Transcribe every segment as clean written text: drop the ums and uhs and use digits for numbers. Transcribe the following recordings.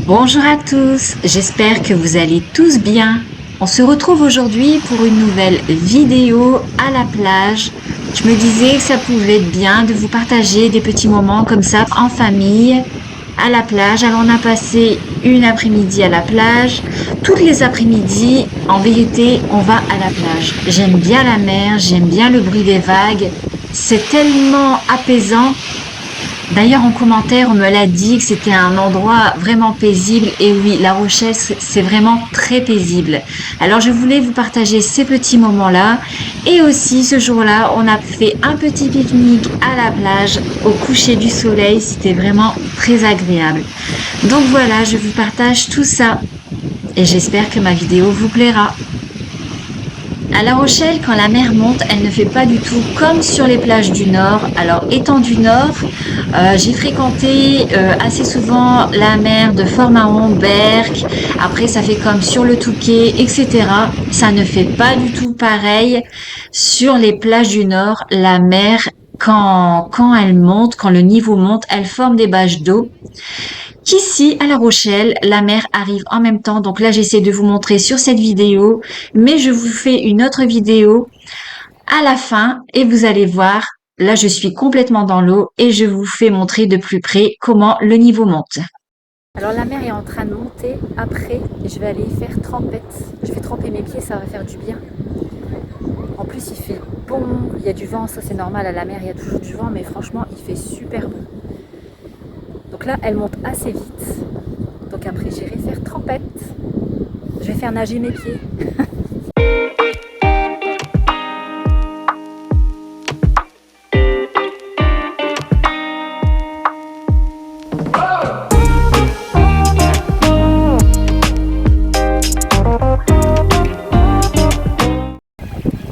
Bonjour à tous, j'espère que vous allez tous bien. On se retrouve aujourd'hui pour une nouvelle vidéo à la plage. Je me disais que ça pouvait être bien de vous partager des petits moments comme ça en famille à la plage. Alors on a passé une après-midi à la plage. Toutes les après-midi, en vérité, on va à la plage. J'aime bien la mer, j'aime bien le bruit des vagues. C'est tellement apaisant. D'ailleurs, en commentaire, on me l'a dit que c'était un endroit vraiment paisible. Et oui, La Rochelle, c'est vraiment très paisible. Alors, je voulais vous partager ces petits moments-là. Et aussi, ce jour-là, on a fait un petit pique-nique à la plage au coucher du soleil. C'était vraiment très agréable. Donc voilà, je vous partage tout ça. Et j'espère que ma vidéo vous plaira. À La Rochelle, quand la mer monte, elle ne fait pas du tout comme sur les plages du Nord. Alors, étant du Nord, j'ai fréquenté assez souvent la mer de Fort-Mahon, Berck. Après, ça fait comme sur le Touquet, etc. Ça ne fait pas du tout pareil sur les plages du Nord. La mer, quand elle monte, quand le niveau monte, elle forme des bâches d'eau. Qu'ici, à La Rochelle, la mer arrive en même temps. Donc là, j'essaie de vous montrer sur cette vidéo, mais je vous fais une autre vidéo à la fin et vous allez voir. Là, je suis complètement dans l'eau et je vous fais montrer de plus près comment le niveau monte. Alors la mer est en train de monter. Après, je vais aller faire trempette. Je vais tremper mes pieds, ça va faire du bien. En plus, il fait bon. Il y a du vent, ça c'est normal. À la mer, il y a toujours du vent, mais franchement, il fait super bon. Donc là, elle monte assez vite. Donc après, j'irai faire trempette. Je vais faire nager mes pieds.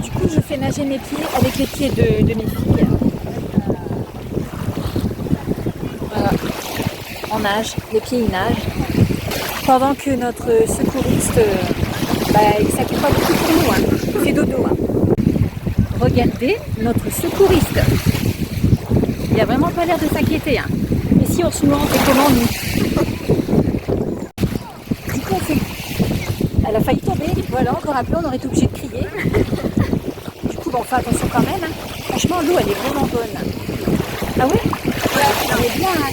Du coup, je fais nager mes pieds avec les pieds de mes filles. Voilà. On nage, les pieds ils nagent. Pendant que notre secouriste, il s'inquiète pas beaucoup pour nous, hein. Il fait dodo. Hein. Regardez notre secouriste. Il a vraiment pas l'air de s'inquiéter. Hein. Et si on se noie, on fait comment nous? Du coup, elle a failli tomber. Voilà, encore un peu, on aurait été obligé de crier. Du coup, on fait attention quand même. Hein. Franchement, l'eau, elle est vraiment bonne. Ah ouais? Elle est bien. Hein.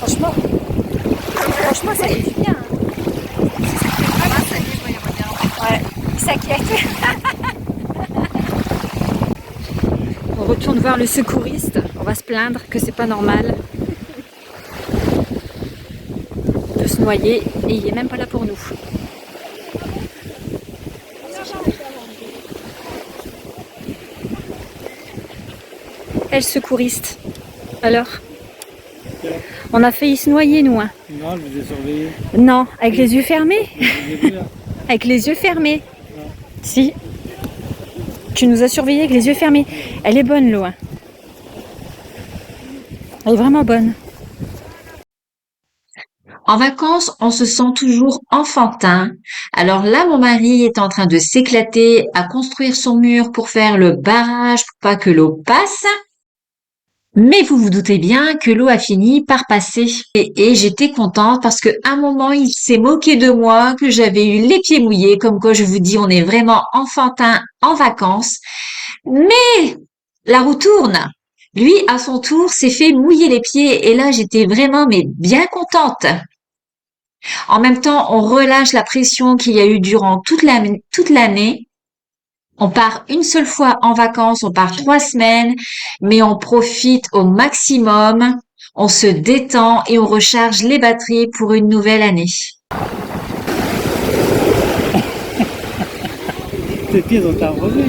Franchement, ça fait du bien. Hein. Ouais, il s'inquiète. On retourne voir le secouriste. On va se plaindre que c'est pas normal de se noyer et il est même pas là pour nous. Elle secouriste. Alors, on a failli se noyer nous. Hein. Non, je vous ai surveillé. Non, avec les yeux fermés. Avec les yeux fermés. Non. Si. Tu nous as surveillés avec les yeux fermés. Elle est bonne l'eau. Hein. Elle est vraiment bonne. En vacances, on se sent toujours enfantin. Alors là, mon mari est en train de s'éclater à construire son mur pour faire le barrage pour pas que l'eau passe. Mais vous vous doutez bien que l'eau a fini par passer. Et j'étais contente parce qu'à un moment, il s'est moqué de moi, que j'avais eu les pieds mouillés. Comme quoi, je vous dis, on est vraiment enfantin en vacances. Mais la roue tourne. Lui, à son tour, s'est fait mouiller les pieds. Et là, j'étais vraiment mais bien contente. En même temps, on relâche la pression qu'il y a eu durant toute l'année. On part une seule fois en vacances, on part 3 semaines, mais on profite au maximum, on se détend et on recharge les batteries pour une nouvelle année. Tes pieds ont un revenu.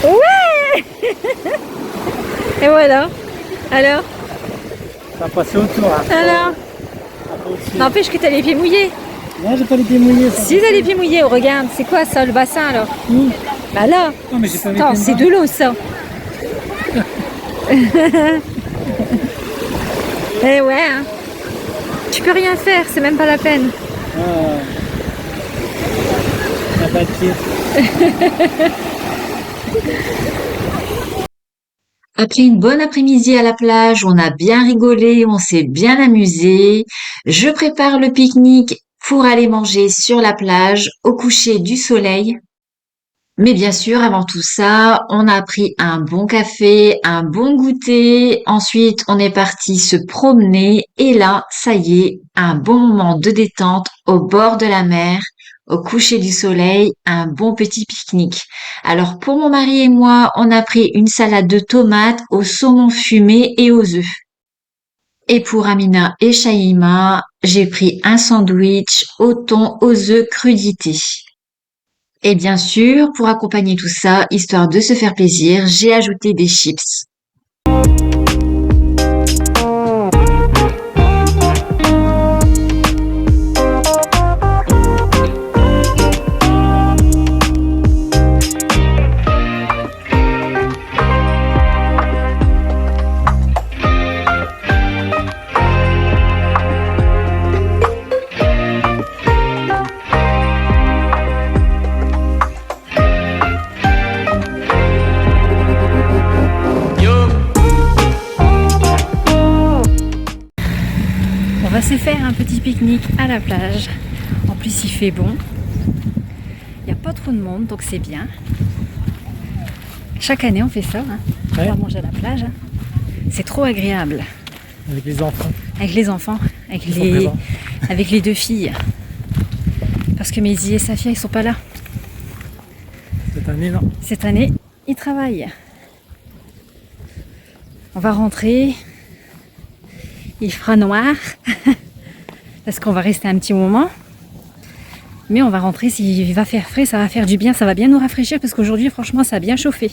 Ouais. Et voilà. Alors. Ça a passé autour. Hein. Alors. N'empêche que t'as les pieds mouillés. Là, j'ai pas les pieds mouillés. Ça. Si t'as les pieds mouillés, oh, regarde, c'est quoi ça, le bassin alors? Bah là, Non, mais j'ai pas les attends, pieds c'est dedans. de l'eau ça. Eh ouais, hein. Tu peux rien faire, c'est même pas la peine. Ah. T'as pas de pied. Après une bonne après-midi à la plage, on a bien rigolé, on s'est bien amusé. Je prépare le pique-nique pour aller manger sur la plage au coucher du soleil. Mais bien sûr, avant tout ça, on a pris un bon café, un bon goûter. Ensuite, on est parti se promener. Et là, ça y est, un bon moment de détente au bord de la mer, au coucher du soleil, un bon petit pique-nique. Alors, pour mon mari et moi, on a pris une salade de tomates au saumon fumé et aux œufs. Et pour Amina et Shaima, j'ai pris un sandwich au thon aux œufs crudités. Et bien sûr, pour accompagner tout ça, histoire de se faire plaisir, j'ai ajouté des chips. On va se faire un petit pique-nique à la plage. En plus, il fait bon. Il n'y a pas trop de monde, donc c'est bien. Chaque année, on fait ça. Hein. On Ouais. va manger à la plage. Hein. C'est trop agréable. Avec les enfants. Avec les enfants, avec Ils sont les, présents. avec les deux filles. Parce que Maisie et Safia, ils sont pas là. Cette année, non. Cette année, ils travaillent. On va rentrer. Il fera noir. Parce qu'on va rester un petit moment. Mais on va rentrer, s'il va faire frais, ça va faire du bien, ça va bien nous rafraîchir parce qu'aujourd'hui, franchement, ça a bien chauffé.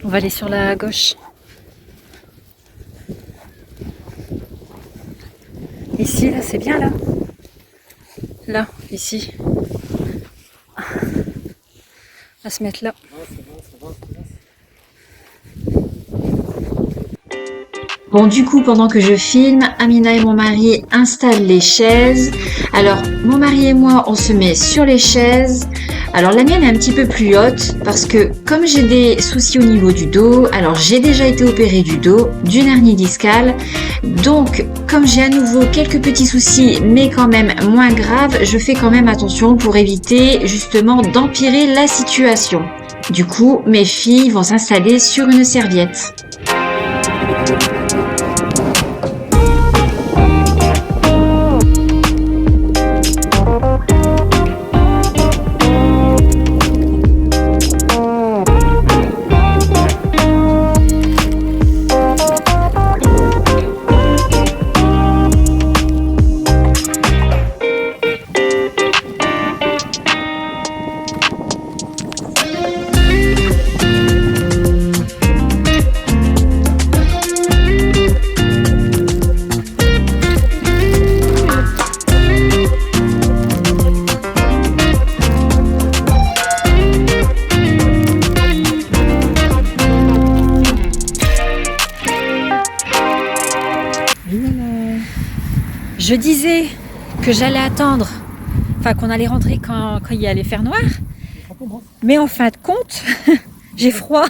On va aller sur la gauche. Ici, là, c'est bien, là. Là, ici. On va se mettre là. Bon, du coup, pendant que je filme, Amina et mon mari installent les chaises. Alors, mon mari et moi, on se met sur les chaises. Alors, la mienne est un petit peu plus haute parce que comme j'ai des soucis au niveau du dos, alors j'ai déjà été opérée du dos, d'une hernie discale. Donc, comme j'ai à nouveau quelques petits soucis, mais quand même moins graves, je fais quand même attention pour éviter justement d'empirer la situation. Du coup, mes filles vont s'installer sur une serviette. Je disais que j'allais attendre, enfin qu'on allait rentrer quand il allait faire noir. Mais en fin de compte, j'ai froid.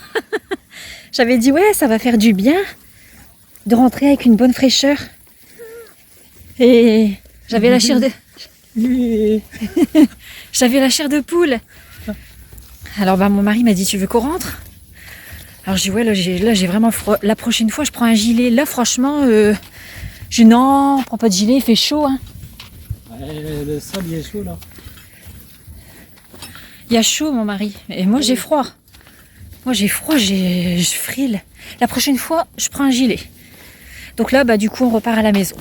J'avais dit ouais, ça va faire du bien de rentrer avec une bonne fraîcheur. Et j'avais la chair de j'avais la chair de poule. Alors bah mon mari m'a dit tu veux qu'on rentre? Alors je dis ouais, là j'ai vraiment froid. La prochaine fois je prends un gilet. Là franchement je dis non, prends pas de gilet, il fait chaud hein. Ouais, le sol il est chaud là. Il y a chaud, mon mari. Et moi, j'ai froid. Moi, j'ai froid, je frile. La prochaine fois, je prends un gilet. Donc là, du coup, on repart à la maison.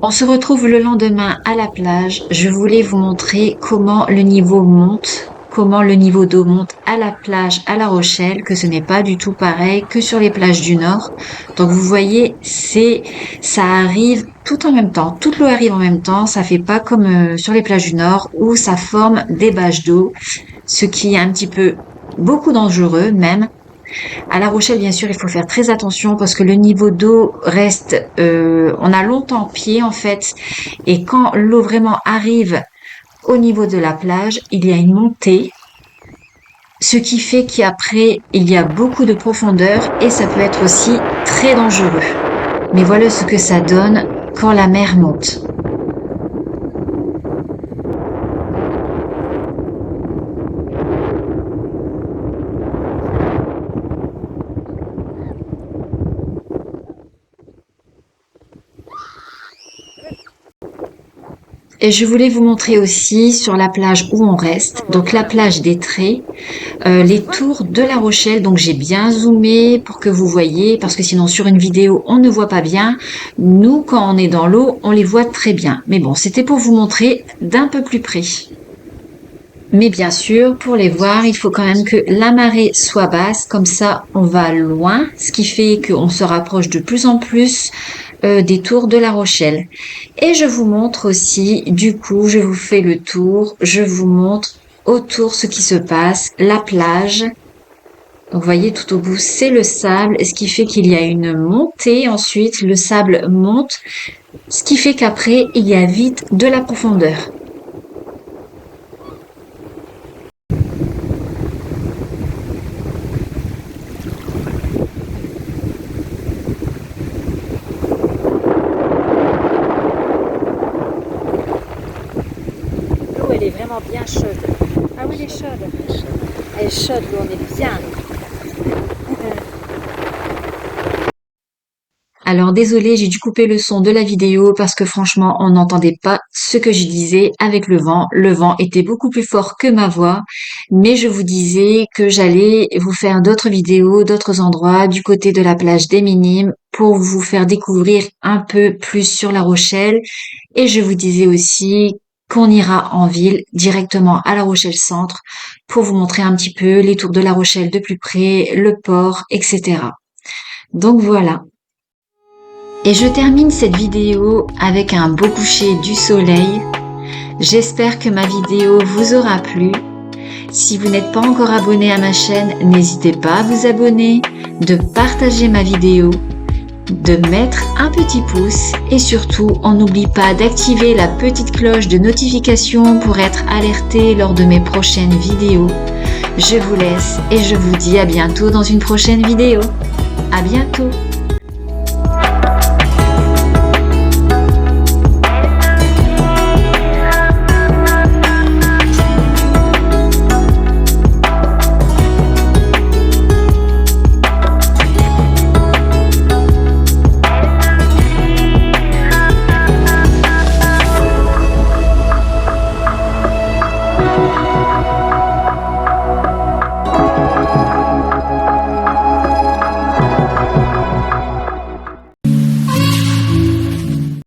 On se retrouve le lendemain à la plage. Je voulais vous montrer comment le niveau monte, comment le niveau d'eau monte à la plage à La Rochelle, que ce n'est pas du tout pareil que sur les plages du Nord. Donc vous voyez, ça arrive tout en même temps. Toute l'eau arrive en même temps. Ça fait pas comme sur les plages du Nord où ça forme des bâches d'eau, ce qui est un petit peu beaucoup dangereux même. À La Rochelle, bien sûr, il faut faire très attention parce que le niveau d'eau reste, on a longtemps pied en fait, et quand l'eau vraiment arrive au niveau de la plage, il y a une montée, ce qui fait qu'après, il y a beaucoup de profondeur et ça peut être aussi très dangereux. Mais voilà ce que ça donne quand la mer monte. Et je voulais vous montrer aussi sur la plage où on reste, donc la plage des Traits, les tours de La Rochelle. Donc j'ai bien zoomé pour que vous voyez, parce que sinon sur une vidéo on ne voit pas bien. Nous, quand on est dans l'eau, on les voit très bien. Mais bon, c'était pour vous montrer d'un peu plus près. Mais bien sûr, pour les voir, il faut quand même que la marée soit basse, comme ça on va loin, ce qui fait qu'on se rapproche de plus en plus des tours de La Rochelle. Et je vous montre aussi, du coup, je vous fais le tour, je vous montre autour ce qui se passe, la plage. Donc, vous voyez, tout au bout, c'est le sable, ce qui fait qu'il y a une montée ensuite, le sable monte, ce qui fait qu'après, il y a vite de la profondeur. L'eau, elle est vraiment bien chaude. Ah oui, elle est chaude. Elle est chaude, l'eau, on est bien. Alors désolé, j'ai dû couper le son de la vidéo parce que franchement, on n'entendait pas ce que je disais avec le vent. Le vent était beaucoup plus fort que ma voix, mais je vous disais que j'allais vous faire d'autres vidéos, d'autres endroits du côté de la plage des Minimes pour vous faire découvrir un peu plus sur La Rochelle. Et je vous disais aussi qu'on ira en ville directement à La Rochelle Centre pour vous montrer un petit peu les tours de La Rochelle de plus près, le port, etc. Donc voilà. Et je termine cette vidéo avec un beau coucher du soleil. J'espère que ma vidéo vous aura plu. Si vous n'êtes pas encore abonné à ma chaîne, n'hésitez pas à vous abonner, de partager ma vidéo, de mettre un petit pouce et surtout, on n'oublie pas d'activer la petite cloche de notification pour être alerté lors de mes prochaines vidéos. Je vous laisse et je vous dis à bientôt dans une prochaine vidéo. À bientôt!